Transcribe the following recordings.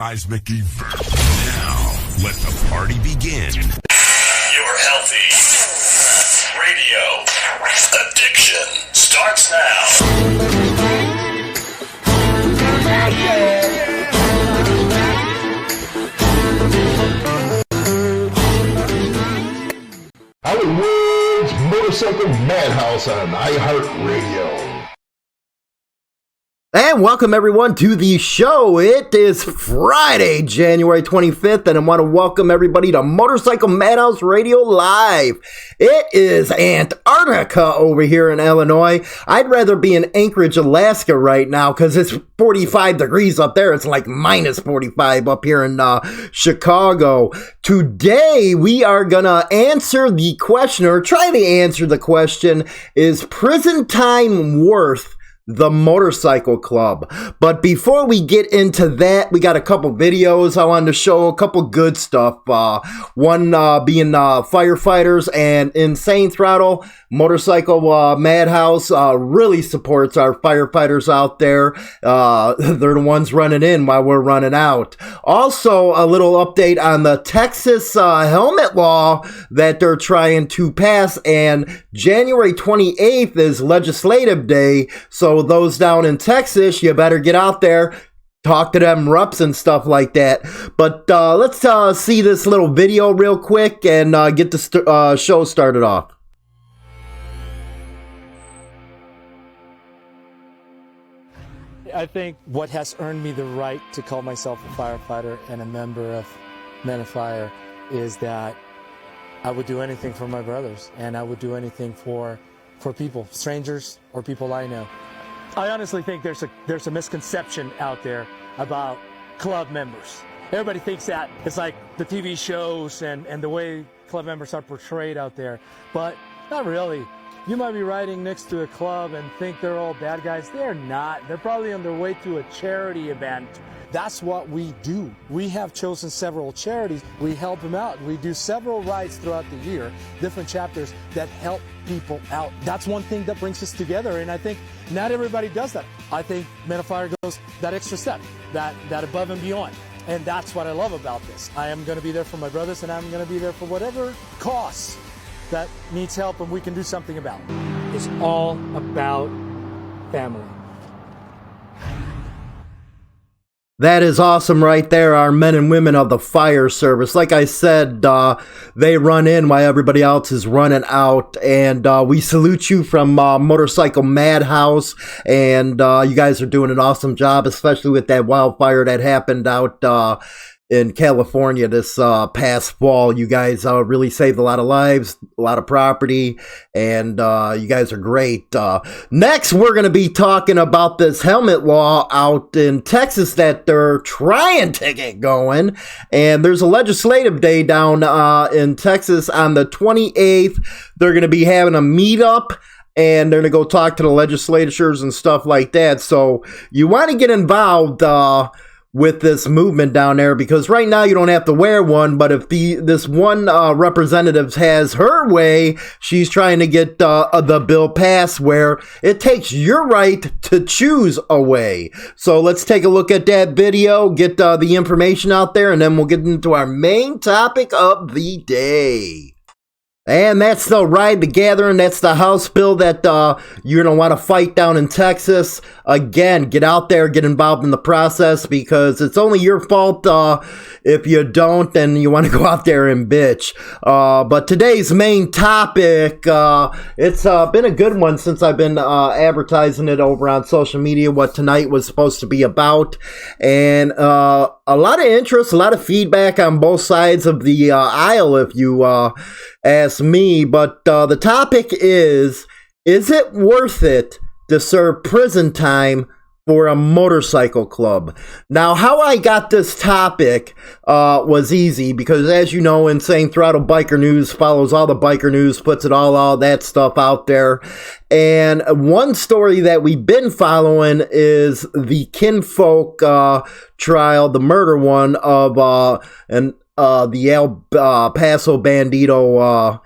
Seismic event. Now, let the party begin. Your healthy radio addiction starts now. Hollywood's Motorcycle Madhouse on iHeartRadio. And welcome everyone to the show. It is Friday, January 25th, and I want to welcome everybody to Motorcycle Madhouse Radio Live. It is Antarctica over here in Illinois. I'd rather be in Anchorage, Alaska right now because it's 45 degrees up there. It's like minus 45 up here in Chicago. Today, we are going to answer the question, or try to answer the question, is prison time worth the Motorcycle Club? But before we get into that, we got a couple videos I wanted to show, a couple good stuff. One being firefighters and Insane Throttle. Motorcycle Madhouse really supports our firefighters out there. They're the ones running in while we're running out. Also, a little update on the Texas helmet law that they're trying to pass, and January 28th is Legislative Day, so those down in Texas, you better get out there, talk to them reps and stuff like that. But let's see this little video real quick and get the show started off. I think what has earned me the right to call myself a firefighter and a member of Men of Fire is that I would do anything for my brothers, and I would do anything for people, strangers or people I know. I honestly think there's a misconception out there about club members. Everybody thinks that it's like the TV shows and the way club members are portrayed out there, but not really. You might be riding next to a club and think they're all bad guys. They're not. They're probably on their way to a charity event. That's what we do. We have chosen several charities. We help them out. We do several rides throughout the year, different chapters that help people out. That's one thing that brings us together, and I think not everybody does that. I think Men of Fire goes that extra step, that above and beyond. And that's what I love about this. I am going to be there for my brothers, and I'm going to be there for whatever cause that needs help and we can do something about. It's all about family. That is awesome right there, our men and women of the fire service. Like I said, they run in while everybody else is running out, and we salute you from Motorcycle Madhouse, and you guys are doing an awesome job, especially with that wildfire that happened out in California this past fall. You guys really saved a lot of lives, a lot of property, and you guys are great. Next, we're going to be talking about this helmet law out in Texas that they're trying to get going. And there's a legislative day down in Texas on the 28th. They're going to be having a meetup, and they're going to go talk to the legislatures and stuff like that. So you want to get involved with this movement down there, because right now you don't have to wear one, but if this one representative has her way, she's trying to get the bill passed where it takes your right to choose a way. So let's take a look at that video, get the information out there, and then we'll get into our main topic of the day. And that's the Ride the Gathering. That's the House bill that you're going to want to fight down in Texas. Again, get out there, get involved in the process, because it's only your fault if you don't and you want to go out there and bitch. But today's main topic, it's been a good one since I've been advertising it over on social media, what tonight was supposed to be about. And a lot of interest, a lot of feedback on both sides of the aisle, if you ask me. But the topic is it worth it to serve prison time for a motorcycle club? Now, how I got this topic was easy, because as you know, Insane Throttle Biker News follows all the biker news, puts it all that stuff out there. And one story that we've been following is the Kinfolk trial, the murder one of the El Paso Bandito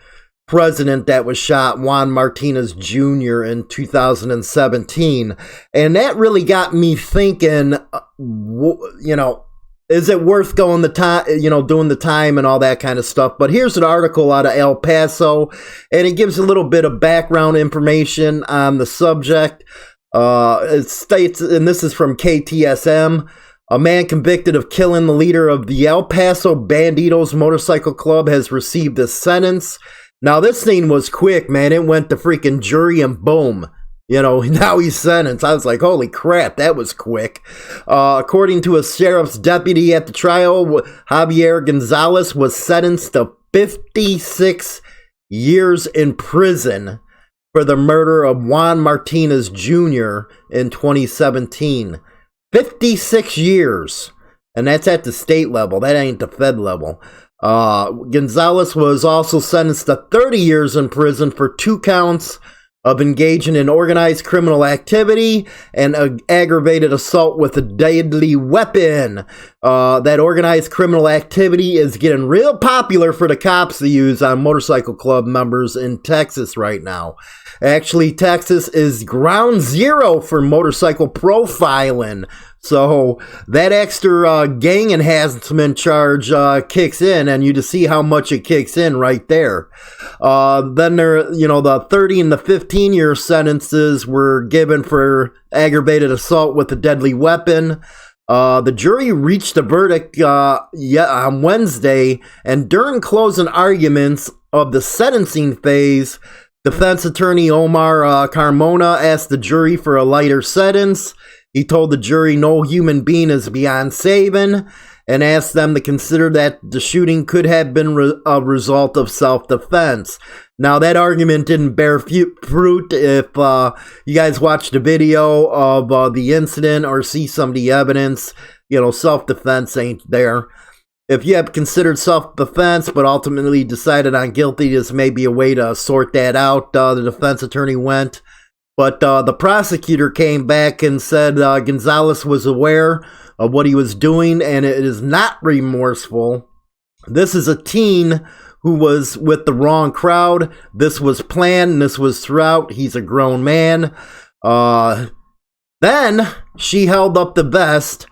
president that was shot, Juan Martinez Jr. in 2017. And that really got me thinking, is it worth going the time, doing the time and all that kind of stuff? But here's an article out of El Paso, and it gives a little bit of background information on the subject. It states, and this is from KTSM, a man convicted of killing the leader of the El Paso Banditos Motorcycle Club has received a sentence. Now, this thing was quick, man. It went to freaking jury and boom. Now he's sentenced. I was like, holy crap, that was quick. According to a sheriff's deputy at the trial, Javier Gonzalez was sentenced to 56 years in prison for the murder of Juan Martinez Jr. in 2017. 56 years. And that's at the state level. That ain't the fed level. Gonzalez was also sentenced to 30 years in prison for 2 counts of engaging in organized criminal activity and aggravated assault with a deadly weapon. That organized criminal activity is getting real popular for the cops to use on motorcycle club members in Texas right now. Actually, Texas is ground zero for motorcycle profiling. So that extra gang enhancement charge kicks in, and you just see how much it kicks in right there. Then the 30 and the 15-year sentences were given for aggravated assault with a deadly weapon. The jury reached a verdict on Wednesday, and during closing arguments of the sentencing phase, defense attorney Omar Carmona asked the jury for a lighter sentence. He told the jury no human being is beyond saving and asked them to consider that the shooting could have been a result of self-defense. Now, that argument didn't bear fruit. If you guys watch the video of the incident or see some of the evidence, self-defense ain't there. If you have considered self-defense but ultimately decided on guilty, this may be a way to sort that out, the defense attorney went. But the prosecutor came back and said Gonzalez was aware of what he was doing and it is not remorseful. This is a teen who was with the wrong crowd. This was planned and this was throughout. He's a grown man. Then she held up the vest.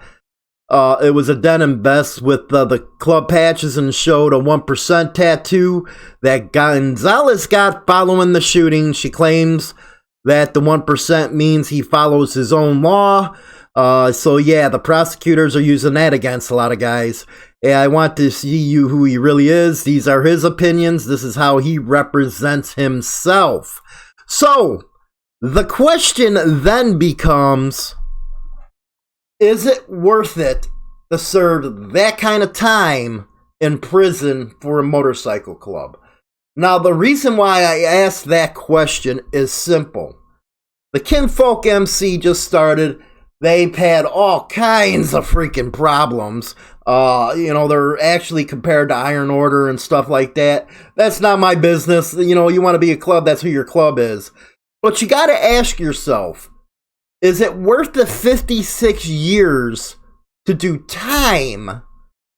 It was a denim vest with the club patches and showed a 1% tattoo that Gonzalez got following the shooting. She claims that the 1% means he follows his own law. So yeah, the prosecutors are using that against a lot of guys. And I want to see you who he really is. These are his opinions. This is how he represents himself. So the question then becomes, is it worth it to serve that kind of time in prison for a motorcycle club? Now, the reason why I asked that question is simple. The Kinfolk MC just started. They've had all kinds of freaking problems. They're actually compared to Iron Order and stuff like that. That's not my business. You want to be a club, that's who your club is. But you got to ask yourself, is it worth the 56 years to do time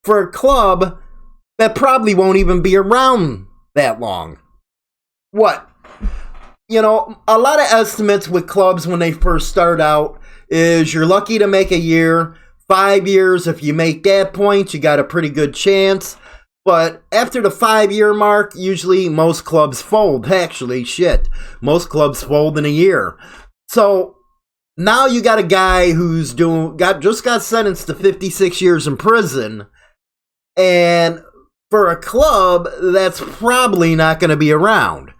for a club that probably won't even be around that long? What? A lot of estimates with clubs when they first start out is you're lucky to make a year, 5 years. If you make that point, you got a pretty good chance. But after the 5-year mark, usually most clubs fold. Actually, most clubs fold in a year. So now you got a guy who's just got sentenced to 56 years in prison, and for a club that's probably not going to be around.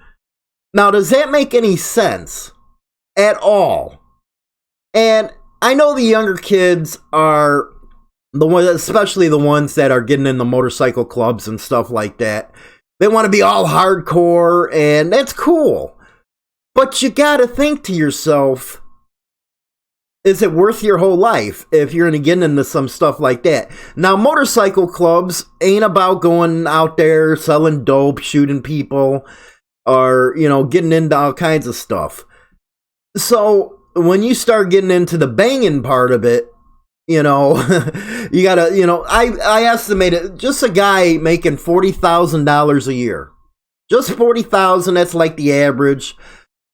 Now, does that make any sense at all? And I know the younger kids are the ones, especially the ones that are getting in the motorcycle clubs and stuff like that. They want to be all hardcore, and that's cool. But you got to think to yourself, is it worth your whole life if you're going to get into some stuff like that? Now, motorcycle clubs ain't about going out there selling dope, shooting people, or, getting into all kinds of stuff. So when you start getting into the banging part of it, you gotta, I estimated just a guy making $40,000 a year. Just $40,000, that's like the average.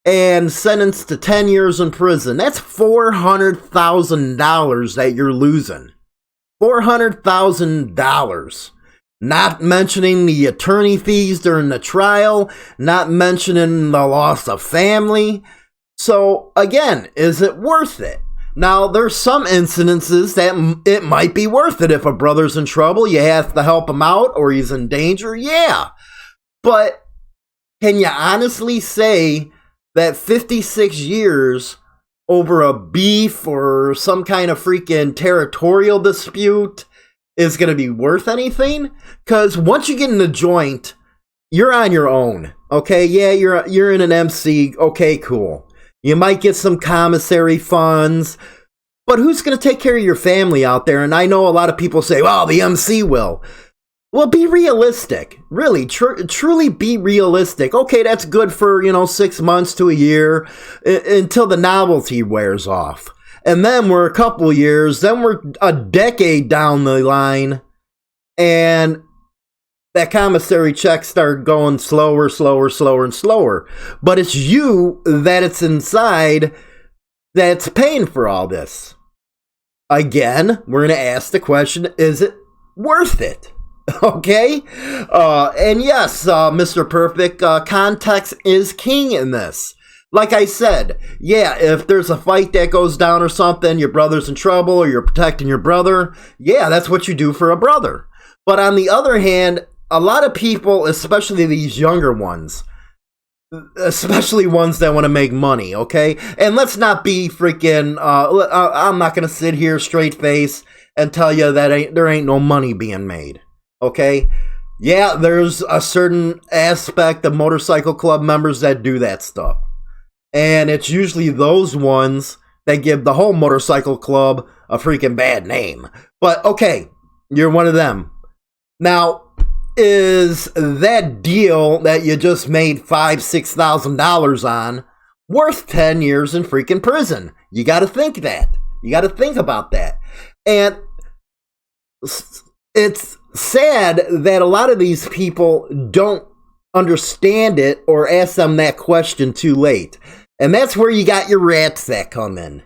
And sentenced to 10 years in prison. That's $400,000 that you're losing. $400,000. Not mentioning the attorney fees during the trial, not mentioning the loss of family. So again, is it worth it? Now, there's some incidences that it might be worth it. If a brother's in trouble, you have to help him out, or he's in danger, yeah. But can you honestly say that 56 years over a beef or some kind of freaking territorial dispute is going to be worth anything? Because once you get in the joint, you're on your own. Okay, yeah, you're in an MC. Okay, cool. You might get some commissary funds, but who's going to take care of your family out there? And I know a lot of people say, well, the MC will. Well, be realistic. Really, truly be realistic. Okay, that's good for, 6 months to a year until the novelty wears off. And then we're a couple years, then we're a decade down the line, and that commissary check started going slower, and slower. But it's you that it's inside that's paying for all this. Again, we're going to ask the question, is it worth it? Okay? And yes, Mr. Perfect, context is king in this. Like I said, yeah, if there's a fight that goes down or something, your brother's in trouble or you're protecting your brother, yeah, that's what you do for a brother. But on the other hand, a lot of people, especially these younger ones, especially ones that want to make money, okay? And let's not be freaking, I'm not going to sit here straight face and tell you that there ain't no money being made, okay? Yeah, there's a certain aspect of motorcycle club members that do that stuff. And it's usually those ones that give the whole motorcycle club a freaking bad name. But okay, you're one of them. Now, is that deal that you just made $5,000-$6,000 on worth 10 years in freaking prison? You got to think that. You got to think about that. And it's sad that a lot of these people don't understand it or ask them that question too late. And that's where you got your rats that come in.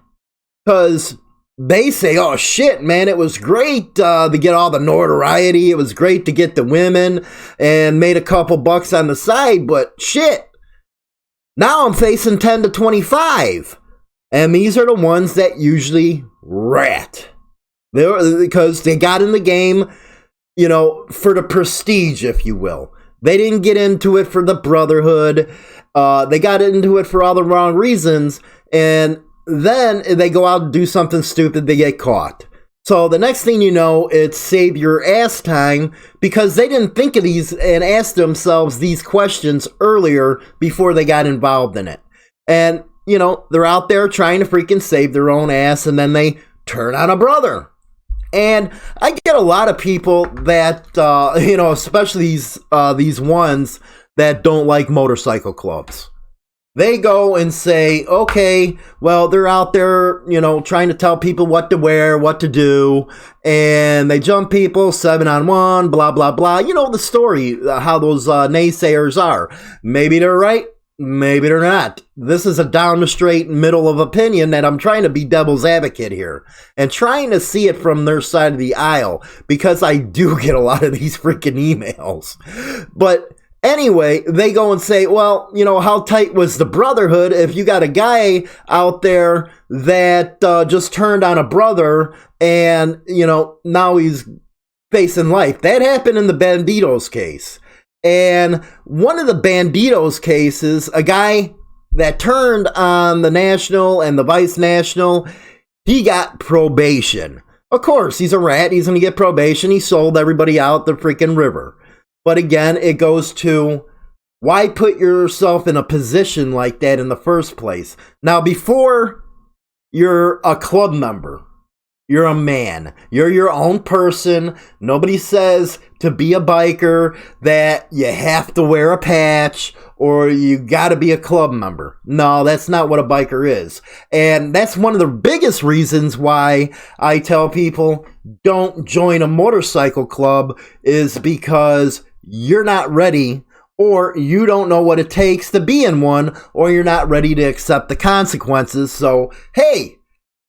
Because they say, oh shit, man, it was great to get all the notoriety. It was great to get the women and made a couple bucks on the side. But shit, now I'm facing 10 to 25. And these are the ones that usually rat. Because they got in the game, for the prestige, if you will. They didn't get into it for the brotherhood. They got into it for all the wrong reasons. And then they go out and do something stupid, they get caught. So the next thing you know, it's save your ass time because they didn't think of these and ask themselves these questions earlier before they got involved in it. And, they're out there trying to freaking save their own ass and then they turn on a brother. And I get a lot of people that, especially these ones that don't like motorcycle clubs. They go and say, okay, well, they're out there, trying to tell people what to wear, what to do, and they jump people 7-on-1, blah, blah, blah. You know the story, how those naysayers are. Maybe they're right, maybe they're not. This is a down the straight middle of opinion that I'm trying to be devil's advocate here and trying to see it from their side of the aisle because I do get a lot of these freaking emails. But anyway, they go and say, well, how tight was the brotherhood if you got a guy out there that just turned on a brother and, now he's facing life. That happened in the Banditos case. And one of the Banditos cases, a guy that turned on the national and the vice national, he got probation. Of course, he's a rat. He's going to get probation. He sold everybody out the freaking river. But again, it goes to why put yourself in a position like that in the first place? Now, before you're a club member, you're a man. You're your own person. Nobody says to be a biker that you have to wear a patch or you got to be a club member. No, that's not what a biker is. And that's one of the biggest reasons why I tell people don't join a motorcycle club is because you're not ready or you don't know what it takes to be in one or you're not ready to accept the consequences. So, hey,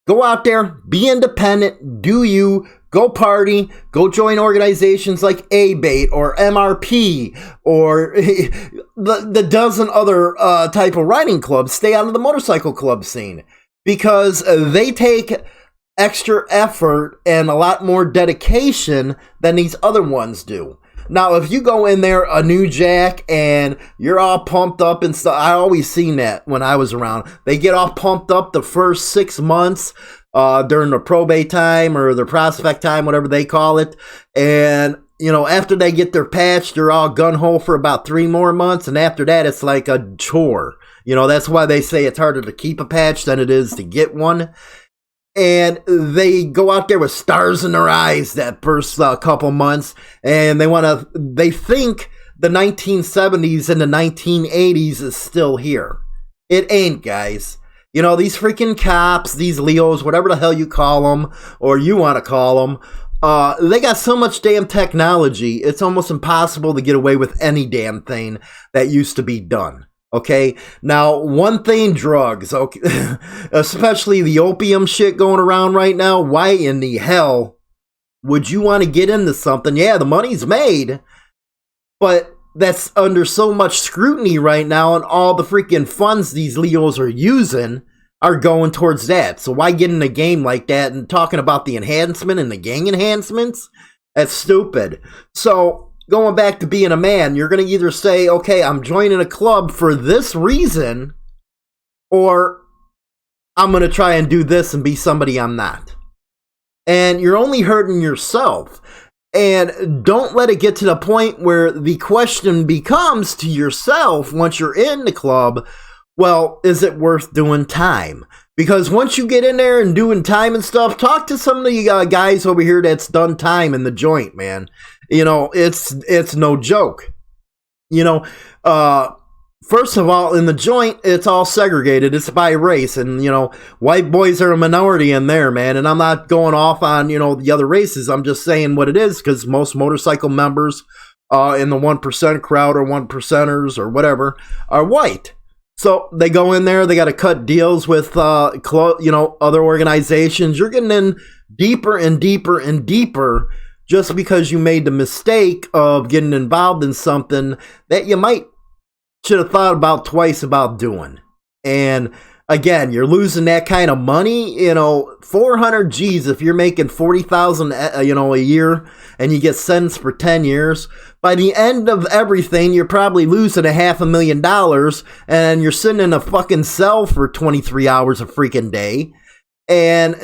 go out there, be independent, do you, Go party, go join organizations like A-Bait or MRP or the dozen other type of riding clubs. Stay out of the motorcycle club scene because they take extra effort and a lot more dedication than these other ones do. Now, if you go in there a new jack and you're all pumped up and stuff, I always seen that when I was around. They get all pumped up the first 6 months during the probate time or their prospect time, whatever they call it. And, you know, after they get their patch, they're all gun-ho for about 3 more months. And after that, it's like a chore. You know, that's why they say it's harder to keep a patch than it is to get one. And they go out there with stars in their eyes that first couple months. And they think the 1970s and the 1980s is still here. It ain't, guys. You know, these freaking cops, these Leos, whatever the hell you call them, or you want to call them, they got so much damn technology, it's almost impossible to get away with any damn thing that used to be done. Okay? Now, one thing, drugs, okay, especially the opium shit going around right now, why in the hell would you want to get into something? Yeah, the money's made, but that's under so much scrutiny right now, and all the freaking funds these Leos are using are going towards that. So why get in a game like that and talking about the enhancement and the gang enhancements? That's stupid. So going back to being a man, you're going to either say, okay, I'm joining a club for this reason, or I'm going to try and do this and be somebody I'm not. And you're only hurting yourself. And don't let it get to the point where the question becomes to yourself once you're in the club, well, is it worth doing time? Because once you get in there and doing time and stuff, talk to some of the guys over here that's done time in the joint, man. You know, it's no joke. You know, first of all, in the joint, it's all segregated. It's by race. And, you know, white boys are a minority in there, man. And I'm not going off on, you know, the other races. I'm just saying what it is because most motorcycle members in the 1% crowd or 1%ers or whatever are white. So they go in there. They got to cut deals with, you know, other organizations. You're getting in deeper and deeper and deeper just because you made the mistake of getting involved in something that you should have thought about twice about doing. And again, you're losing that kind of money, you know, 400 G's if you're making 40,000, you know, a year and you get sentenced for 10 years. By the end of everything, you're probably losing $500,000 and you're sitting in a fucking cell for 23 hours a freaking day. And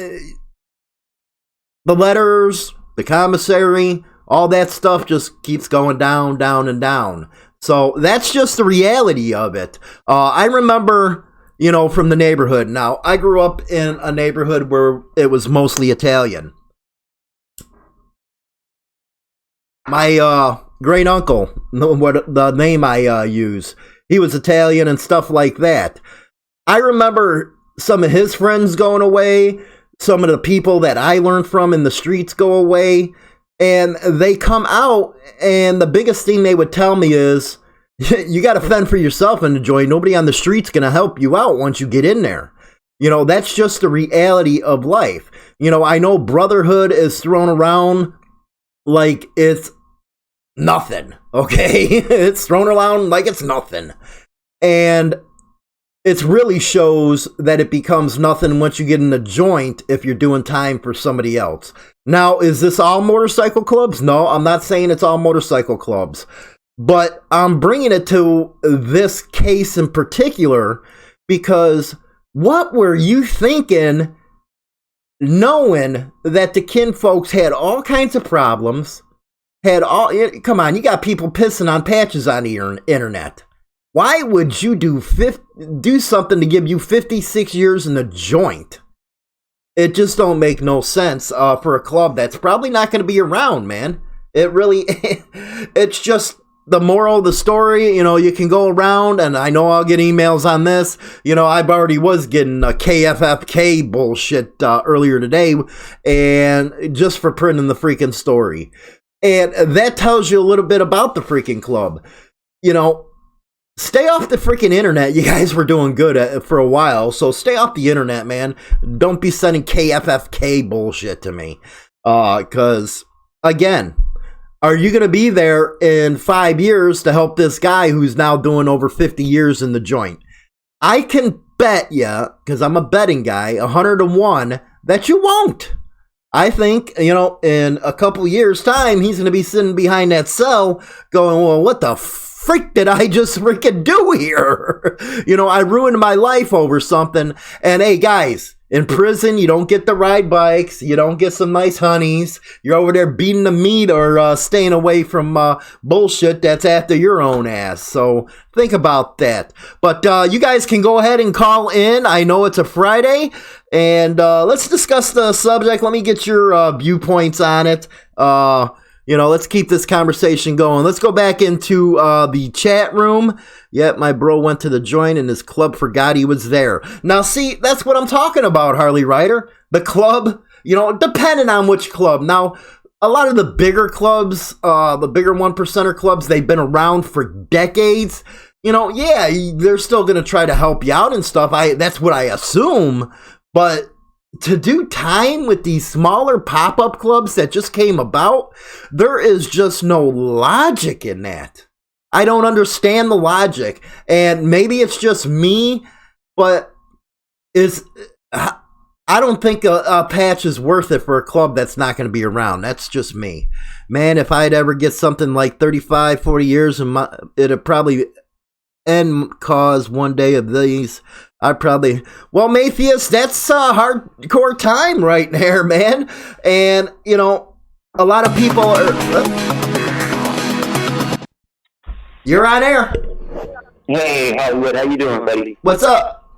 the letters, the commissary, all that stuff just keeps going down, down, and down. So that's just the reality of it. I remember, you know, from the neighborhood. Now, I grew up in a neighborhood where it was mostly Italian. My great uncle, what the name I use, he was Italian and stuff like that. I remember some of his friends going away, some of the people that I learned from in the streets go away. And they come out, and the biggest thing they would tell me is, you got to fend for yourself in the joint. Nobody on the street's going to help you out once you get in there. You know, that's just the reality of life. You know, I know brotherhood is thrown around like it's nothing, okay? It's thrown around like it's nothing. And it really shows that it becomes nothing once you get in the joint if you're doing time for somebody else. Now, is this all motorcycle clubs? No, I'm not saying it's all motorcycle clubs. But I'm bringing it to this case in particular because what were you thinking knowing that the kin folks had all kinds of problems, come on, you got people pissing on patches on the internet. Why would you do something to give you 56 years in the joint? It just don't make no sense for a club that's probably not going to be around, man. It really, it's just the moral of the story. You know, you can go around, and I know I'll get emails on this. You know, I've already was getting a KFFK bullshit earlier today, and just for printing the freaking story. And that tells you a little bit about the freaking club. You know, stay off the freaking internet. You guys were doing good for a while, so stay off the internet, man. Don't be sending KFFK bullshit to me. Because, again, are you going to be there in 5 years to help this guy who's now doing over 50 years in the joint? I can bet you, because I'm a betting guy, 100-1, that you won't. I think, in a couple years' time, he's going to be sitting behind that cell going, well, what the freak did I just freaking do here? I ruined my life over something. And hey, guys, in prison, you don't get to ride bikes. You don't get some nice honeys. You're over there beating the meat or staying away from bullshit that's after your own ass. So think about that. But you guys can go ahead and call in. I know it's a Friday. And let's discuss the subject. Let me get your viewpoints on it. Let's keep this conversation going. Let's go back into the chat room. Yep, my bro went to the joint and his club forgot he was there. Now, see, that's what I'm talking about, Harley Ryder. The club, depending on which club. Now, a lot of the bigger clubs, the bigger 1%er clubs, they've been around for decades. They're still going to try to help you out and stuff. That's what I assume. But to do time with these smaller pop-up clubs that just came about, there is just no logic in that. I don't understand the logic. And maybe it's just me, but I don't think a patch is worth it for a club that's not going to be around. That's just me. Man, if I'd ever get something like 35, 40 years, it'd probably end cause one day of these. Maytheus, that's a hardcore time right there, man. And, a lot of people are... You're on air. Hey, Hollywood, how you doing, buddy? What's up?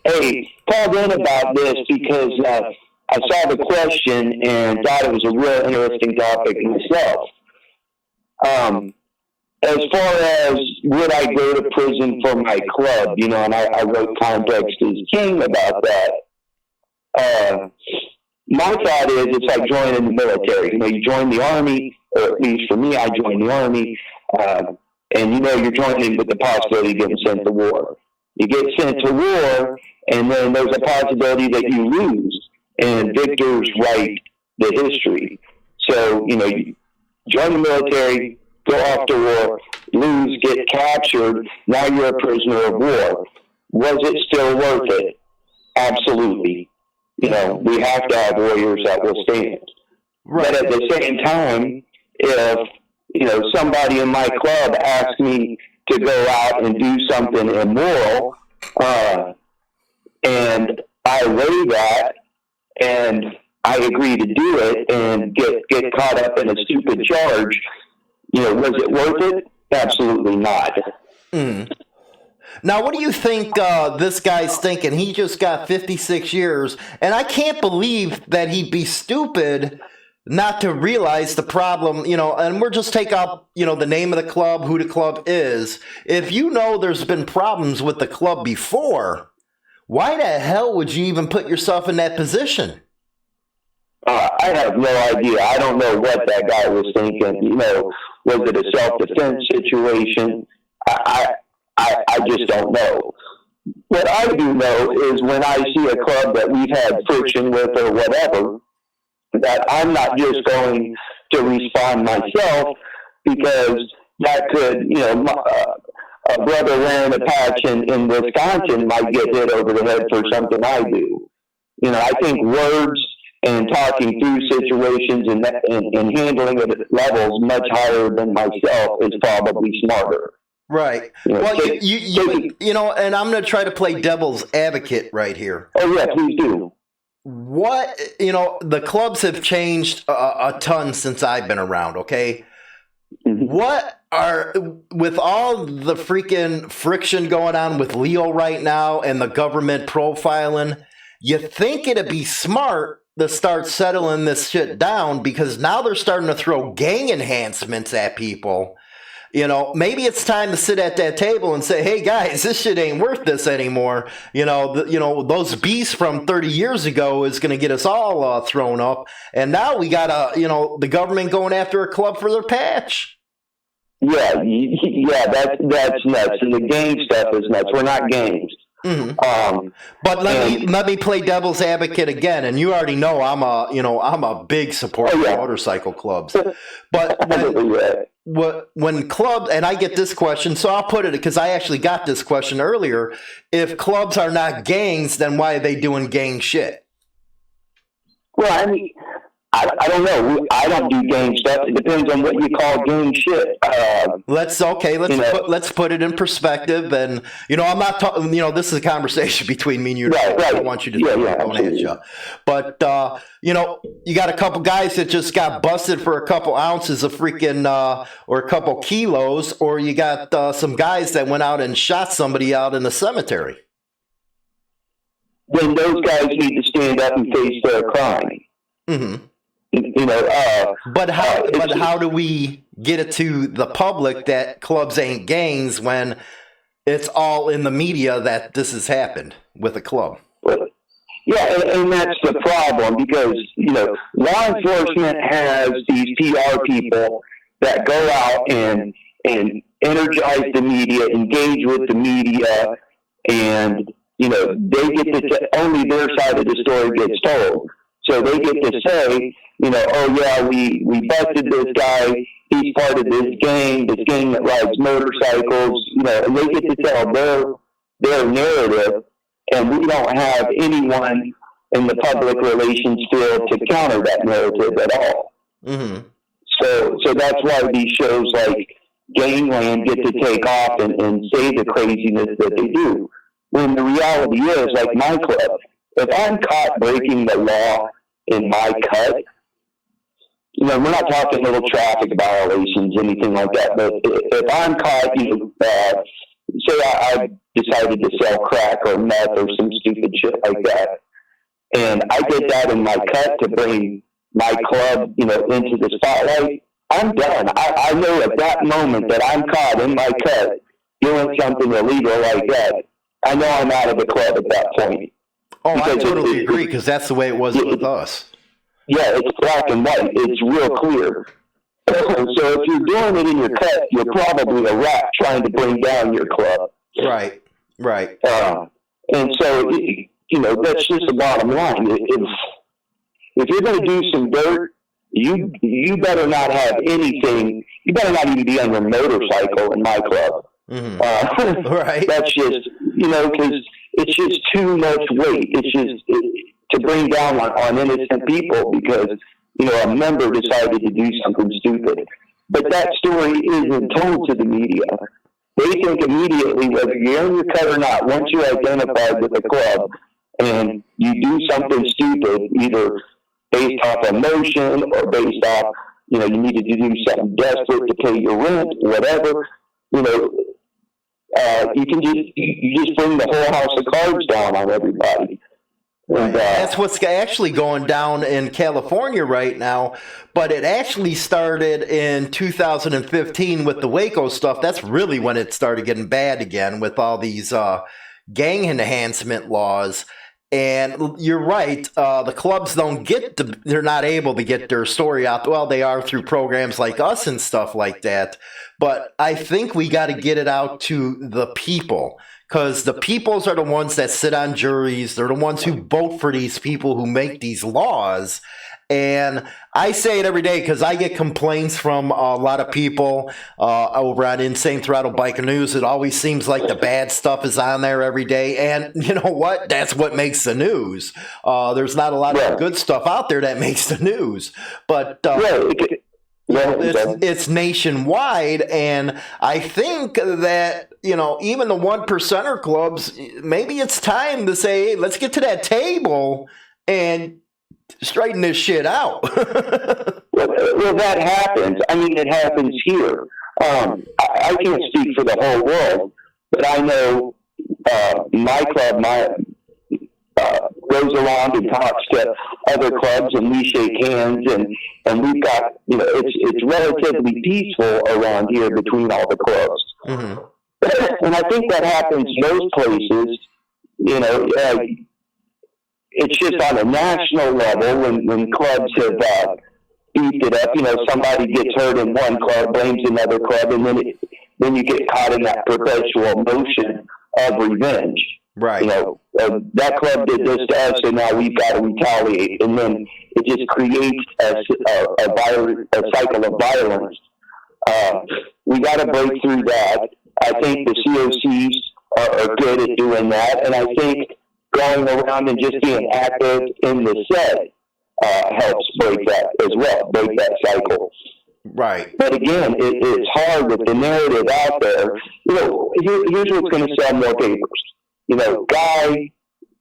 Hey, called in about this because I saw the question and thought it was a real interesting topic myself. As far as would I go to prison for my club, and I wrote Context is King about that. My thought is it's like joining the military. You join the Army, or at least for me, I joined the Army, and you're joining with the possibility of getting sent to war. You get sent to war, and then there's a possibility that you lose, and victors write the history. So, you join the military, go off to war, lose, get captured, now you're a prisoner of war. Was it still worth it? Absolutely. We have to have warriors that will stand. Right. But at the same time, if, somebody in my club asks me to go out and do something immoral, and I weigh that, and I agree to do it, and get caught up in a stupid charge, was it worth it? Absolutely not. Now, what do you think this guy's thinking? He just got 56 years, and I can't believe that he'd be stupid not to realize the problem, and we're just take out, the name of the club, who the club is. If there's been problems with the club before, why the hell would you even put yourself in that position? I have no idea. I don't know what that guy was thinking. Was it a self-defense situation? I just don't know. What I do know is when I see a club that we've had friction with or whatever, that I'm not just going to respond myself, because that could, a brother wearing a patch in Wisconsin might get hit over the head for something I do. I think words and talking through situations and handling it at levels much higher than myself is probably smarter. Right. Well, and I'm going to try to play devil's advocate right here. Oh, yeah, please do. What, the clubs have changed a ton since I've been around, okay? Mm-hmm. With all the freaking friction going on with Leo right now and the government profiling, you think it'd be smart to start settling this shit down, because now they're starting to throw gang enhancements at people. Maybe it's time to sit at that table and say, hey guys, this shit ain't worth this anymore. Those beasts from 30 years ago is going to get us all thrown up. And now we got the government going after a club for their patch. Yeah, that's nuts. And the gang stuff is nuts. We're not gangs. But let me play devil's advocate again, and you already know I'm a big supporter of motorcycle clubs. But when clubs, and I get this question, so I'll put it because I actually got this question earlier. If clubs are not gangs, then why are they doing gang shit? Well, I mean, I don't know. I don't do gang stuff. It depends on what you call gang shit. Let's put it in perspective. And I'm not talking. This is a conversation between me and you. Right. I don't want you to don't answer. But you got a couple guys that just got busted for a couple ounces of freaking or a couple kilos, or you got some guys that went out and shot somebody out in the cemetery. Then those guys need to stand up and face their crime. Mm-hmm. But how do we get it to the public that clubs ain't gangs when it's all in the media that this has happened with a club? Yeah, and that's the problem because, law enforcement has these PR people that go out and energize the media, engage with the media, and, they get to only their side of the story gets told. So they get to say, oh yeah, we busted this guy. He's part of this gang that rides motorcycles. And they get to tell their narrative, and we don't have anyone in the public relations field to counter that narrative at all. Mm-hmm. So that's why these shows like Gangland get to take off and say the craziness that they do. When the reality is, like my club, if I'm caught breaking the law in my cut, we're not talking little traffic violations, anything like that, but if I'm caught, say I decided to sell crack or meth or some stupid shit like that, and I did that in my cut to bring my club, into the spotlight, I'm done. I know at that moment that I'm caught in my cut doing something illegal like that, I know I'm out of the club at that point. Oh, I totally agree, because that's the way it was with us. Yeah, it's black and white. It's real clear. So if you're doing it in your cut, you're probably a rat trying to bring down your club. Right. And so, that's just the bottom line. If you're going to do some dirt, you better not have anything. You better not even be on your motorcycle in my club. Mm-hmm. Right. That's just, because it's just too much weight. It's just to bring down on innocent people because, a member decided to do something stupid. But that story isn't told to the media. They think immediately, whether you're in your cut or not, once you're identified with the club and you do something stupid, either based off emotion or based off, you needed to do something desperate to pay your rent, whatever, you just bring the whole house of cards down on everybody. And, that's what's actually going down in California right now, but it actually started in 2015 with the Waco stuff. That's really when it started getting bad again with all these gang enhancement laws. And you're right, the clubs they're not able to get their story out. Well, they are through programs like us and stuff like that. But I think we got to get it out to the people, because the peoples are the ones that sit on juries. They're the ones who vote for these people who make these laws. And I say it every day because I get complaints from a lot of people over on Insane Throttle Biker News. It always seems like the bad stuff is on there every day. And you know what? That's what makes the news. There's not a lot of good stuff out there that makes the news. But it's nationwide. And I think that, even the 1%er clubs, maybe it's time to say, hey, let's get to that table and straighten this shit out. well, that happens. I mean, it happens here. I can't speak for the whole world, but I know my club goes around and talks to other clubs, and we shake hands, and we've got, it's relatively peaceful around here between all the clubs. Mm-hmm. And I think that happens most places, it's just on a national level when clubs have beefed it up. Somebody gets hurt in one club, blames another club, and then you get caught in that perpetual motion of revenge. You know, that club did this to us, and now we've got to retaliate. And then it just creates a cycle of violence. We got to break through that. I think the COCs are good at doing that, and I think going around and just being active in the set helps break that as well, break that cycle. Right. But again, it's hard with the narrative out there. You know, here's what's going to sell more papers. You know, guy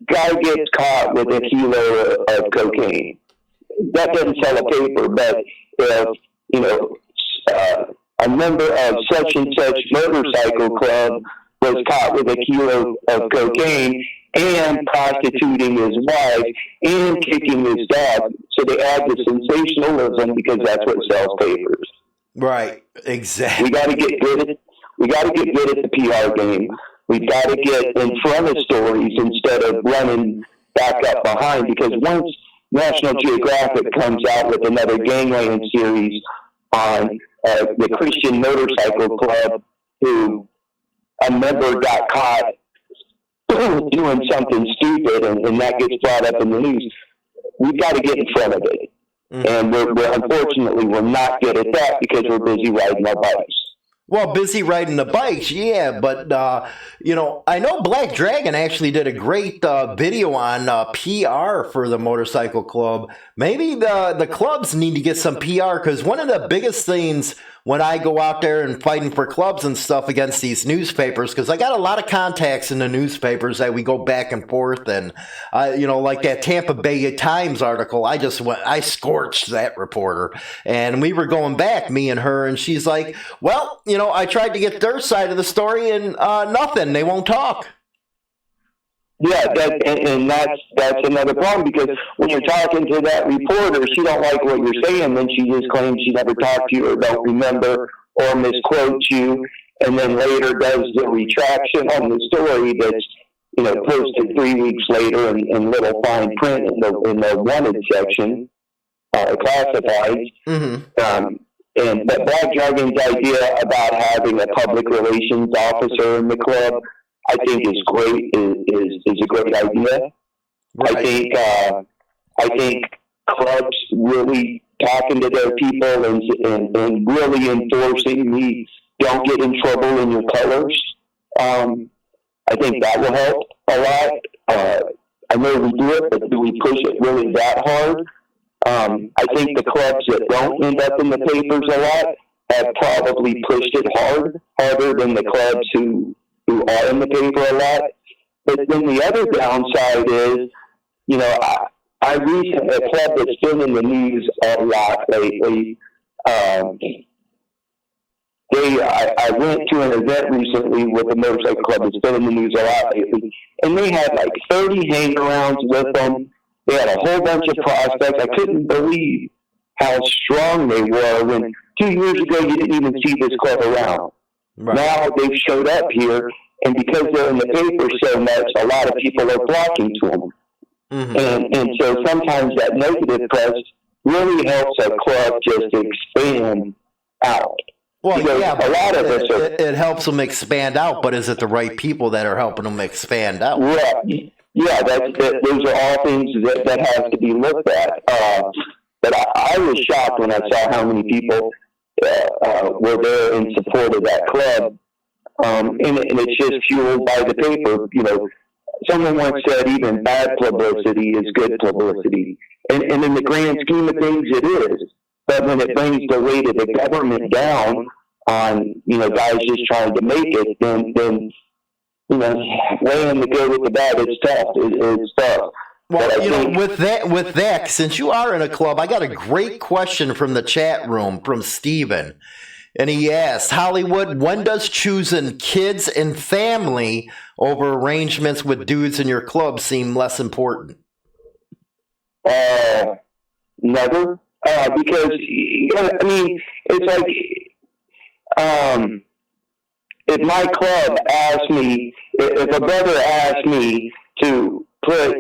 gets caught with a kilo of cocaine. That doesn't sell a paper, but if, you know, a member of such and such motorcycle club was caught with a kilo of cocaine and prostituting his wife and kicking his dog, so they add the sensationalism because that's what sells papers. Right, exactly. We got to get good at the PR game. We've got to get in front of stories instead of running back up behind, because once National Geographic comes out with another gangland series on the Christian Motorcycle Club, who a member got caught doing something stupid, and that gets brought up in the news, we've got to get in front of it. And we're unfortunately, we're not good at that because we're busy riding our bikes. Well, busy riding the bikes, yeah, but, you know, I know Black Dragon actually did a great video on PR for the motorcycle club. Maybe the clubs need to get some PR, because one of the biggest things when I go out there and fighting for clubs and stuff against these newspapers, because I got a lot of contacts in the newspapers that we go back and forth, and, you know, like that Tampa Bay Times article, I scorched that reporter, and we were going back, me and her, and she's like, well, you know, I tried to get their side of the story, and nothing, they won't talk. Yeah, that's another problem, because when you're talking to that reporter, she don't like what you're saying, then she just claims she never talked to you or don't remember or misquotes you, and then later does the retraction on the story that's, you know, posted 3 weeks later in little fine print in the wanted section, classified. But Black Dragon's idea about having a public relations officer in the club, I think is great. Is a great idea. Right. I think clubs really talking to their people and really enforcing the don't get in trouble in your colors. I think that will help a lot. I know we do it, but do we push it really that hard? I think the clubs that don't end up in the papers a lot have probably pushed it harder than the clubs who are in the paper a lot. But then the other downside is, you know, I recently, a club that's been in the news a lot lately, I went to an event recently with a motorcycle club that's been in the news a lot lately, and they had like 30 hang-arounds with them. They had a whole bunch of prospects. I couldn't believe how strong they were when 2 years ago you didn't even see this club around. Right. Now they've showed up here, and because they're in the paper so much, a lot of people are flocking to them. And so sometimes that negative press really helps a club just expand out. Well, because yeah, a lot of us it helps them expand out, but is it the right people that are helping them expand out? Right. Yeah, those are all things that have to be looked at. But I was shocked when I saw how many people were there in support of that club. And it's just fueled by the paper. You know, someone once said even bad publicity is good publicity. And in the grand scheme of things, it is. But when it brings the weight of the government down on, you know, guys just trying to make it, then you know, weighing the good with the bad is tough. It's tough. Well, you know, with that, since you are in a club, I got a great question from the chat room from Steven. And he asked, Hollywood, when does choosing kids and family over arrangements with dudes in your club seem less important? Never. Because, I mean, it's like, if my club asked me, if a brother asked me to put,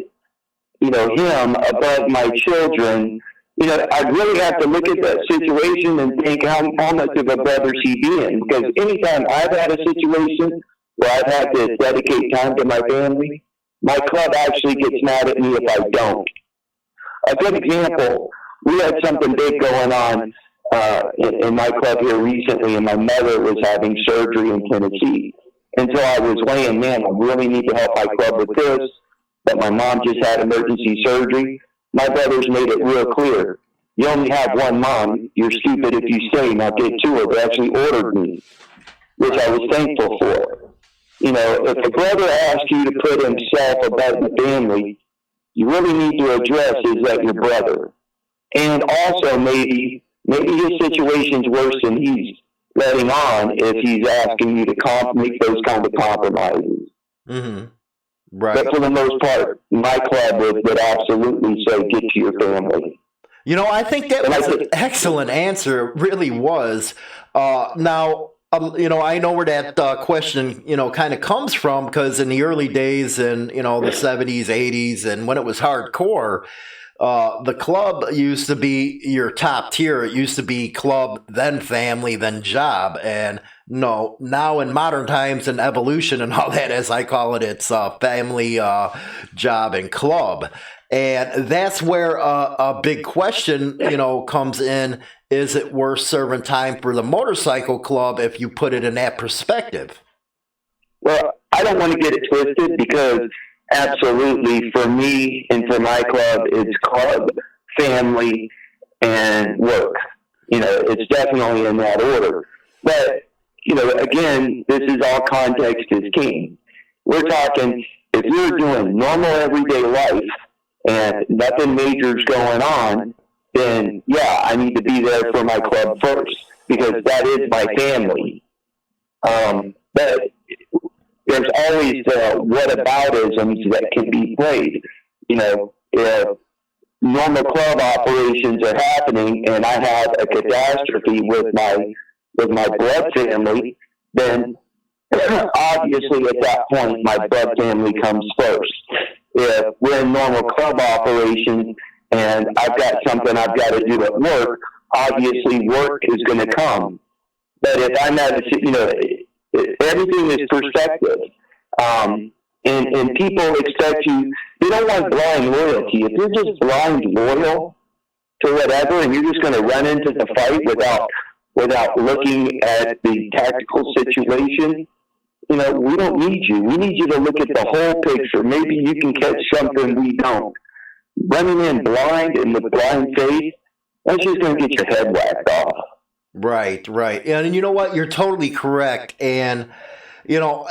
you know, him above my children, you know, I'd really have to look at that situation and think how much of a brother's he being. Because anytime I've had a situation where I've had to dedicate time to my family, my club actually gets mad at me if I don't. A good example, we had something big going on in my club here recently, and my mother was having surgery in Tennessee. And so I was weighing, man, I really need to help my club with this, but my mom just had emergency surgery. My brothers made it real clear. You only have one mom. You're stupid if you say, now get to her. They actually ordered me, which I was thankful for. You know, if a brother asks you to put himself above the family, you really need to address, is that your brother? And also maybe his situation's worse than he's letting on if he's asking you to make those kind of compromises. Mm-hmm. Right. But for the most part, my club would absolutely say, get to your family. You know, I think that was an excellent answer. It really was. Now, you know, I know where that question, you know, kind of comes from, because in the early days in, you know, the 70s, 80s, and when it was hardcore, the club used to be your top tier. It used to be club, then family, then job. And no, now in modern times and evolution and all that, as I call it, it's family, job, and club. And that's where a big question, you know, comes in. Is it worth serving time for the motorcycle club if you put it in that perspective? Well, I don't want to get it twisted, because absolutely, for me and for my club, it's club, family, and work. You know, it's definitely in that order. But, you know, again, this is all context is king. We're talking, if you're doing normal everyday life and nothing major's going on, then, yeah, I need to be there for my club first, because that is my family. But there's always the whataboutisms that can be played. You know, if normal club operations are happening and I have a catastrophe with my blood family, then obviously at that point my blood family comes first. If we're in normal club operations and I've got something I've got to do at work, obviously work is going to come. But if I'm at, you know, everything is perspective. And people expect you, they don't want blind loyalty. If you're just blind loyal to whatever and you're just going to run into the fight without looking at the tactical situation, you know, we don't need you. We need you to look at the whole picture. Maybe you can catch something we don't. Running in blind and with blind faith, that's just going to get your head whacked off. Right. And you know what? You're totally correct. And, you know,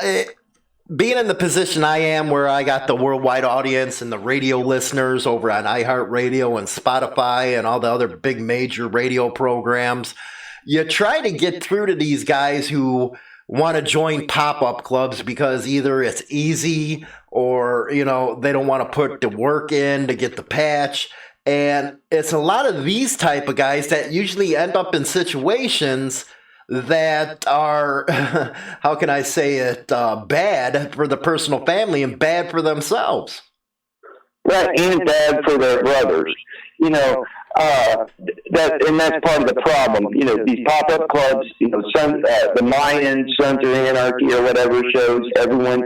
being in the position I am, where I got the worldwide audience and the radio listeners over on iHeartRadio and Spotify and all the other big major radio programs, you try to get through to these guys who want to join pop-up clubs because either it's easy or, you know, they don't want to put the work in to get the patch. And it's a lot of these type of guys that usually end up in situations that are, how can I say it, bad for the personal family and bad for themselves. Right, and bad for their brothers. You know, that's part of the problem. You know, these pop-up clubs, you know, the Mayan, Sons of Anarchy or whatever shows, everyone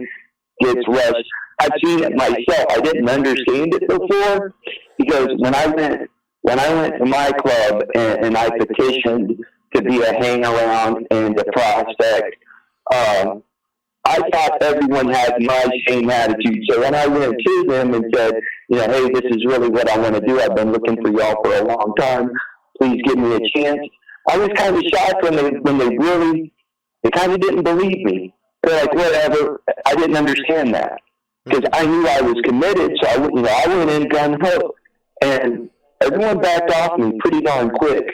gets rushed. I've seen it myself. I didn't understand it before, because when I went to my club and I petitioned to be a hang-around and a prospect, I thought everyone had my same attitude. So when I went to them and said, you know, hey, this is really what I want to do. I've been looking for y'all for a long time. Please give me a chance. I was kind of shocked when they kind of didn't believe me. They're like, whatever. I didn't understand that, because I knew I was committed. So I went in gung-ho, and everyone backed off me pretty darn quick,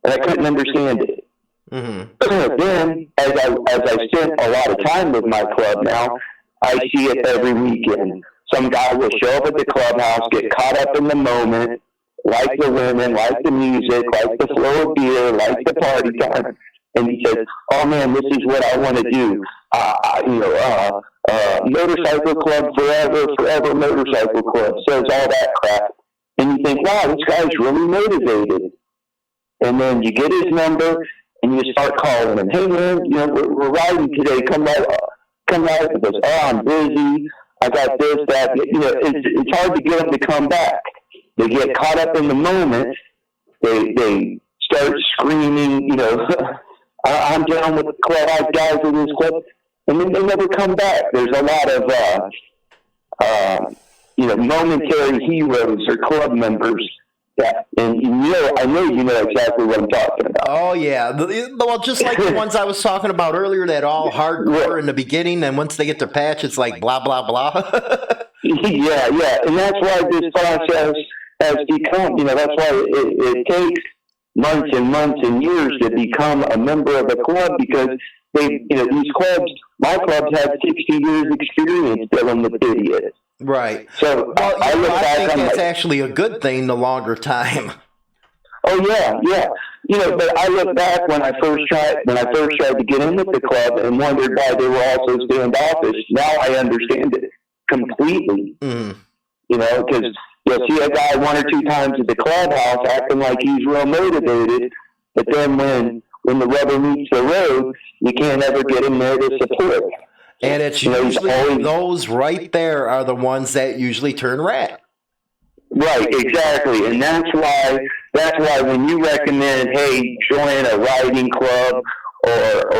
and I couldn't understand it. Mm-hmm. Then, as I spent a lot of time with my club now, I see it every weekend. Some guy will show up at the clubhouse, get caught up in the moment, like the women, like the music, like the flow of beer, like the party time, and he says, "Oh man, this is what I want to do. Motorcycle club forever motorcycle club," says all that crap, and you think, "Wow, this guy's really motivated." And then you get his number and you start calling him. "Hey man, you know, we're riding today. Come come out and goes, oh, I'm busy, I got this, that. You know, it's hard to get them to come back. They get caught up in the moment. They start screaming, you know, I'm down with the club, I have guys in this club, and then they never come back. There's a lot of, you know, momentary heroes or club members. Yeah, and I know you know exactly what I'm talking about. Oh, yeah. Well, just like the ones I was talking about earlier, that all hardcore in the beginning, and once they get their patch, it's like blah, blah, blah. Yeah, and that's why this process has become, you know, that's why it takes months and months and years to become a member of a club, because they, you know, these clubs, my clubs have 60 years experience dealing with idiots. Right. So well, I think that's actually a good thing, the longer time. Oh yeah. You know, but I look back when I first tried to get in with the club and wondered why they were all so standoffish. Now I understand it completely. Mm. You know, because you'll see a guy one or two times at the clubhouse acting like he's real motivated, but then when the rubber meets the road, you can't ever get him there to support. And it's usually those right there are the ones that usually turn rat. Right, exactly. And that's why when you recommend, hey, join a riding club or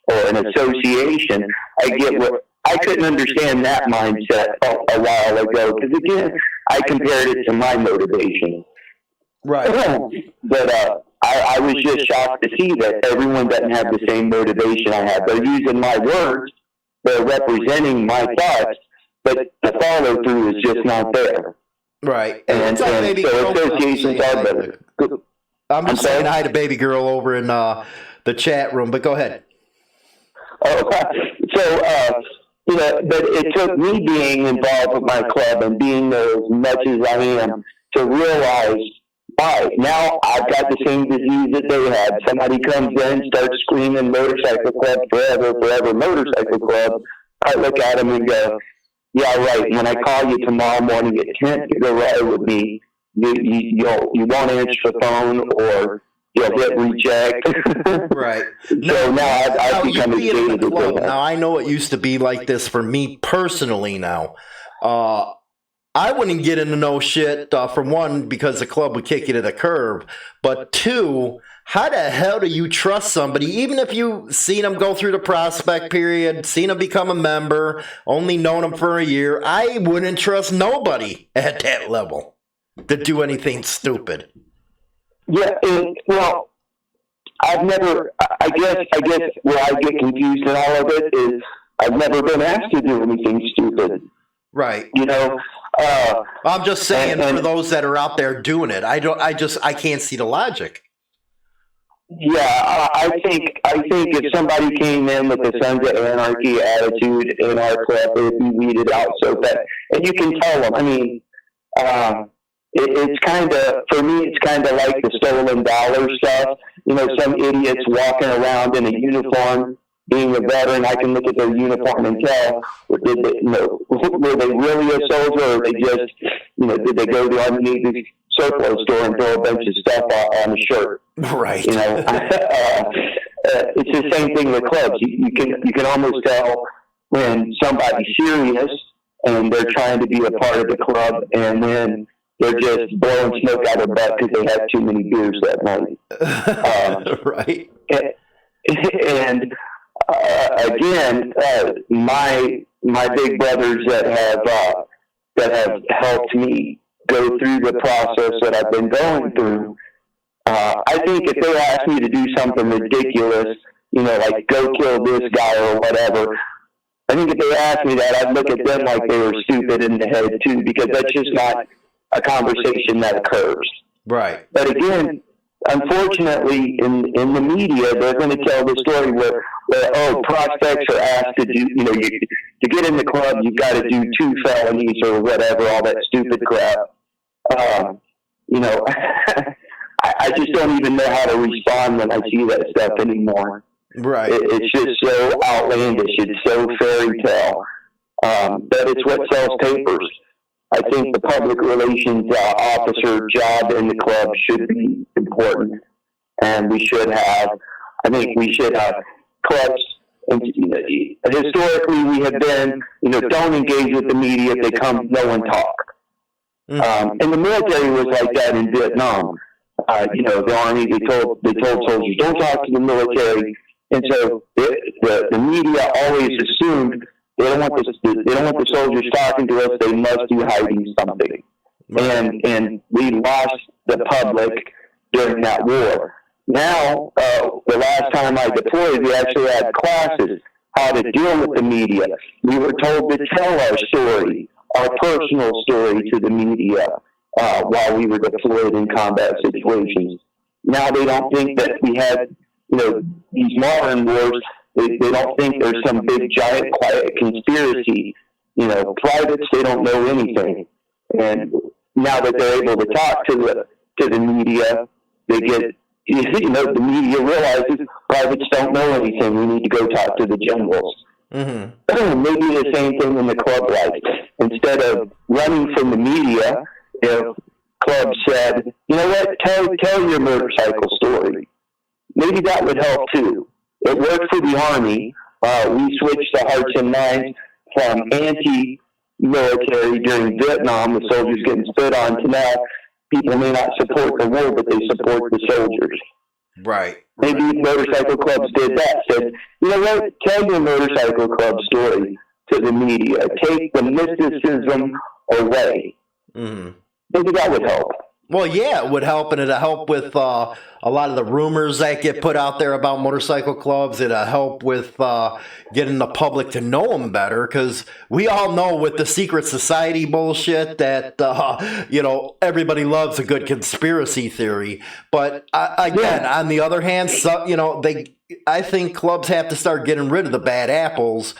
an association, I couldn't understand that mindset a while ago, because again, I compared it to my motivation. Right. But I was just shocked to see that everyone doesn't have the same motivation I have. They're using my words, they're representing my thoughts, but the follow through is just not there. Right. And so associations are better. I'm just saying hi to baby girl over in the chat room, but go ahead. Oh, so, you know, but it took me being involved with my club and being there as much as I am to realize, all right, now I've got the same disease that they had. Somebody comes in, starts screaming motorcycle club forever, motorcycle club. I look at them and go, yeah, right. When I call you tomorrow morning at 10 to go ride with me, you won't answer the phone, or you'll hit reject. Right. So now I've become a jaded. Now I know it used to be like this for me personally. Now, I wouldn't get into no shit, for one, because the club would kick you to the curb, but two, how the hell do you trust somebody, even if you've seen them go through the prospect period, seen them become a member, only known them for a year? I wouldn't trust nobody at that level to do anything stupid. Yeah, well, I guess where I get confused in all of it is I've never been asked to do anything stupid. Right. You know, I'm just saying, for those that are out there doing it, I can't see the logic. Yeah, I think if somebody came in with the Sons of Anarchy attitude in our club, it would be weeded out so that, and you can tell them. I mean, it's kind of, for me, it's kind of like the stolen dollar stuff. You know, some idiots walking around in a uniform, being a veteran, I can look at their uniform and tell, were they really a soldier, or they just, did they go to the Army surplus store and throw a bunch of stuff on a shirt? Right. You know, it's the same thing with clubs. You can almost tell when somebody's serious and they're trying to be a part of the club, and then they're just blowing smoke out of their butt because they had too many beers that night. Right. And again, my big brothers that have helped me go through the process that I've been going through, I think if they asked me to do something ridiculous, like go kill this guy or whatever, I think if they asked me that, I'd look at them like they were stupid in the head too, because that's just not a conversation that occurs. Right. But again, unfortunately, in the media, they're going to tell the story where prospects are asked to do, to get in the club, you've got to do 2 felonies or whatever, all that stupid crap. I just don't even know how to respond when I see that stuff anymore. Right. It's just so outlandish. It's so fairy tale. But it's what sells papers. I think the public relations officer job in the club should be important, and we should have clubs And historically, we have been, don't engage with the media. If they come, no one talk. And the military was like that in Vietnam. The Army, they told soldiers, don't talk to the military. And so the media always assumed they don't want the soldiers talking to us. They must be hiding something. And we lost the public during that war. Now, the last time I deployed, we actually had classes how to deal with the media. We were told to tell our story, our personal story, to the media while we were deployed in combat situations. Now they don't think that we had, these modern wars. They don't think there's some big, giant, quiet conspiracy. Privates, they don't know anything. And now that they're able to talk to the media, they get, the media realizes privates don't know anything. We need to go talk to the generals. Mm-hmm. Maybe the same thing in the club life. Instead of running from the media, if club said, you know what, tell your motorcycle story. Maybe that would help too. It worked for the Army. We switched the hearts and minds from anti-military during Vietnam, the soldiers getting spit on, to now people may not support the war, but they support the soldiers. Right. Maybe motorcycle clubs did that. Said, you know what, tell your motorcycle club story to the media. Take the mysticism away. Mm-hmm. Maybe that would help. Well, yeah, it would help, and it'll help with a lot of the rumors that get put out there about motorcycle clubs. It'll help with getting the public to know them better, because we all know with the secret society bullshit that, everybody loves a good conspiracy theory. But again, on the other hand, I think clubs have to start getting rid of the bad apples.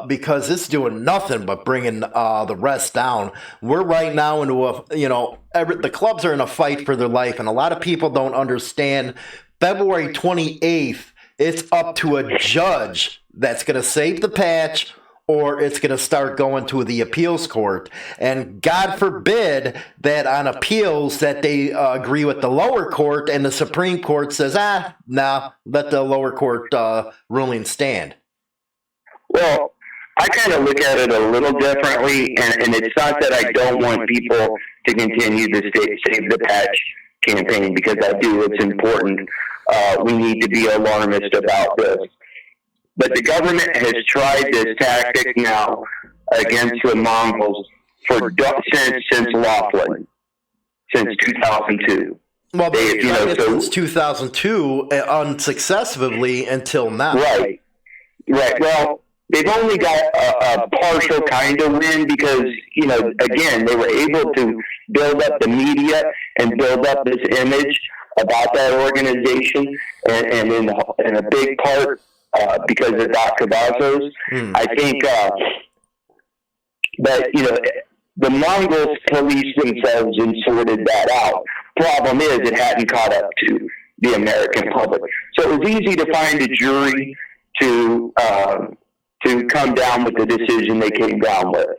Because it's doing nothing but bringing the rest down. We're right now into the clubs are in a fight for their life, and a lot of people don't understand. February 28th, it's up to a judge that's going to save the patch, or it's going to start going to the appeals court. And God forbid that on appeals that they agree with the lower court, and the Supreme Court says, let the lower court ruling stand. Well, I kind of look at it a little differently, and it's not that I don't want people to continue the Save the Patch campaign, because I do. It's important. We need to be alarmist about this. But the government has tried this tactic now against the Mongols since Laughlin, since 2002. Well, since 2002, unsuccessfully until now. Right. Well, they've only got a partial kind of win because, again, they were able to build up the media and build up this image about that organization, and in a big part because of Doc Cavazos. I think that, the Mongols policed themselves and sorted that out. Problem is, it hadn't caught up to the American public. So it was easy to find a jury to come down with the decision they came down with.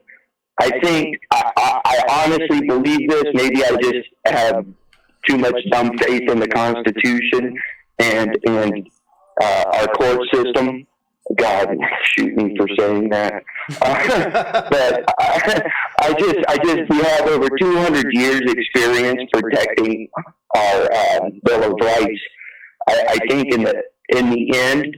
I think I honestly believe this. Maybe I just have too much dumb faith in the Constitution and our court system. God, shoot me for saying that. But we have over 200 years experience protecting our Bill of Rights. I think in the end,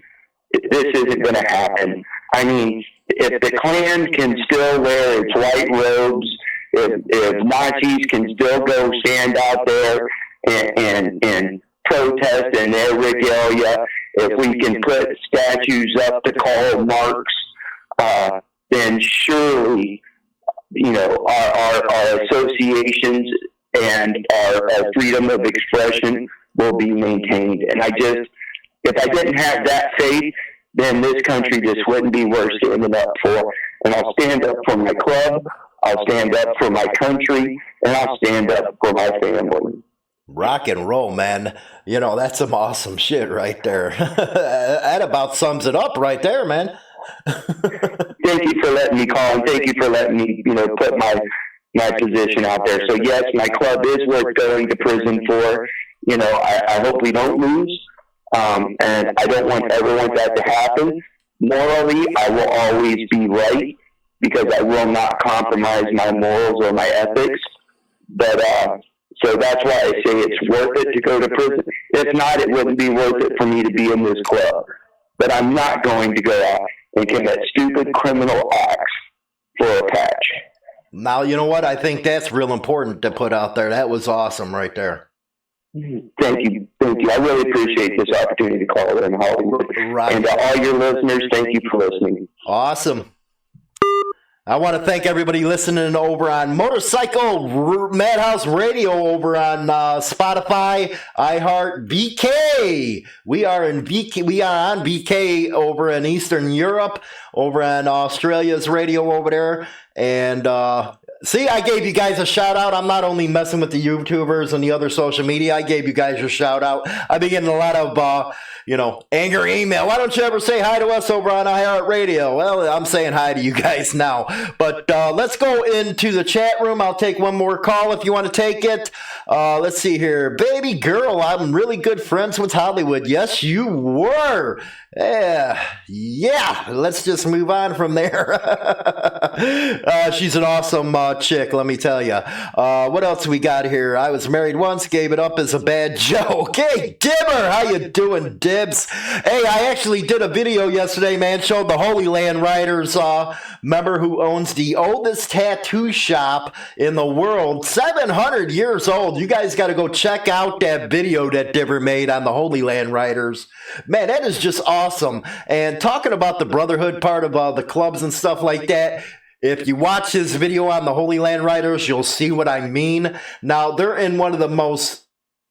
this isn't going to happen. I mean, if the Klan can still wear its white robes, if Nazis can still go stand out there and protest in their regalia, if we can put statues up to Karl Marx, then surely, our associations and our freedom of expression will be maintained. And if I didn't have that faith, then this country just wouldn't be worth standing up for. And I'll stand up for my club, I'll stand up for my country, and I'll stand up for my family. Rock and roll, man. That's some awesome shit right there. That about sums it up right there, man. Thank you for letting me call, and thank you for letting me, put my position out there. So yes, my club is worth going to prison for. I hope we don't lose. And I don't ever want that to happen. morally, I will always be right because I will not compromise my morals or my ethics. But so that's why I say it's worth it to go to prison. If not, it wouldn't be worth it for me to be in this club. But I'm not going to go out and commit stupid criminal acts for a patch. Now, you know what? I think that's real important to put out there. That was awesome right there. Thank you. I really appreciate this opportunity to call in Hollywood. Right. And all your listeners, thank you for listening. Awesome. I want to thank everybody listening over on Motorcycle Madhouse Radio over on Spotify, iHeart, VK. We are on VK over in Eastern Europe, over on Australia's radio over there. And see, I gave you guys a shout out. I'm not only messing with the YouTubers and the other social media. I gave you guys your shout out. I've been getting a lot of anger email. Why don't you ever say hi to us over on iHeartRadio? Well, I'm saying hi to you guys now. But let's go into the chat room. I'll take one more call if you want to take it. Let's see here. Baby girl, I'm really good friends with Hollywood. Yes, you were. Yeah, let's just move on from there. She's an awesome chick, let me tell you. What else we got here? I was married once, gave it up as a bad joke. Hey, Dimmer, how you doing, Dibs? Hey, I actually did a video yesterday, man, showed the Holy Land Riders member who owns the oldest tattoo shop in the world, 700 years old. You guys got to go check out that video that Dimmer made on the Holy Land Riders. Man, that is just awesome. And talking about the brotherhood part of the clubs and stuff like that, if you watch his video on the Holy Land Riders, you'll see what I mean. Now, they're in one of the most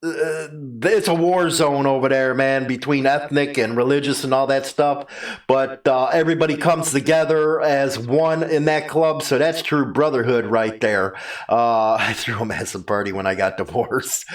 it's a war zone over there, man, between ethnic and religious and all that stuff. But everybody comes together as one in that club, so that's true brotherhood right there. I threw a massive party when I got divorced.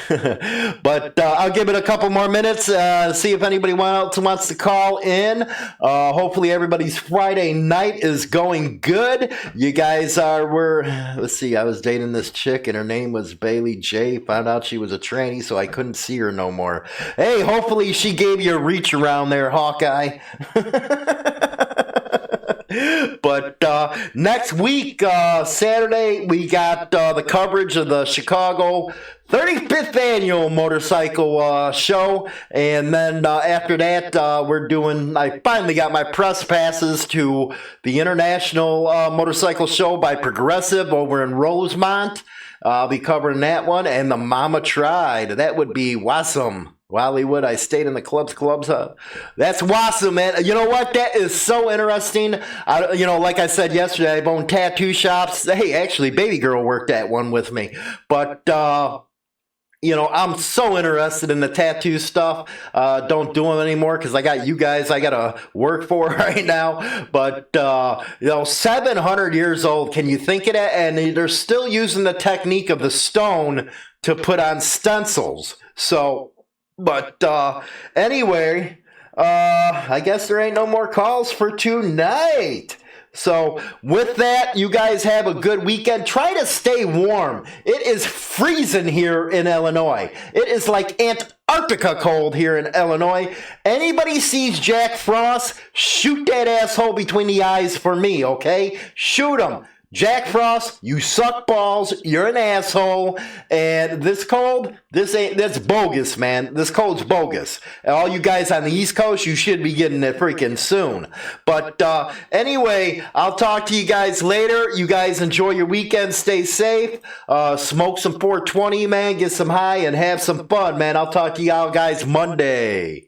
But I'll give it a couple more minutes, see if anybody else wants to call in. Hopefully everybody's Friday night is going good. You guys let's see, I was dating this chick and her name was Bailey J. Found out she was a tranny, so I couldn't see her no more. Hey, hopefully she gave you a reach around there, Hawkeye. But next week, Saturday, we got the coverage of the Chicago 35th annual motorcycle show. And then after that, I finally got my press passes to the International Motorcycle Show by Progressive over in Rosemont. I'll be covering that one, and the Mama Tried. That would be awesome. Hollywood, I stayed in the clubs. That's awesome, man. You know what? That is so interesting. Like I said yesterday, I've owned tattoo shops. Hey, actually, Baby Girl worked at one with me. But, I'm so interested in the tattoo stuff. Don't do them anymore because I got you guys I got to work for right now. But, 700 years old. Can you think of that? And they're still using the technique of the stone to put on stencils. So, but anyway, I guess there ain't no more calls for tonight. So with that, you guys have a good weekend. Try to stay warm. It is freezing here in Illinois. It is like Antarctica cold here in Illinois. Anybody sees Jack Frost, shoot that asshole between the eyes for me, okay? Shoot him. Jack Frost, you suck balls, you're an asshole, and this cold, that's bogus, man. This cold's bogus. And all you guys on the East Coast, you should be getting it freaking soon. But anyway, I'll talk to you guys later. You guys enjoy your weekend, stay safe, smoke some 420, man, get some high, and have some fun, man. I'll talk to y'all guys Monday.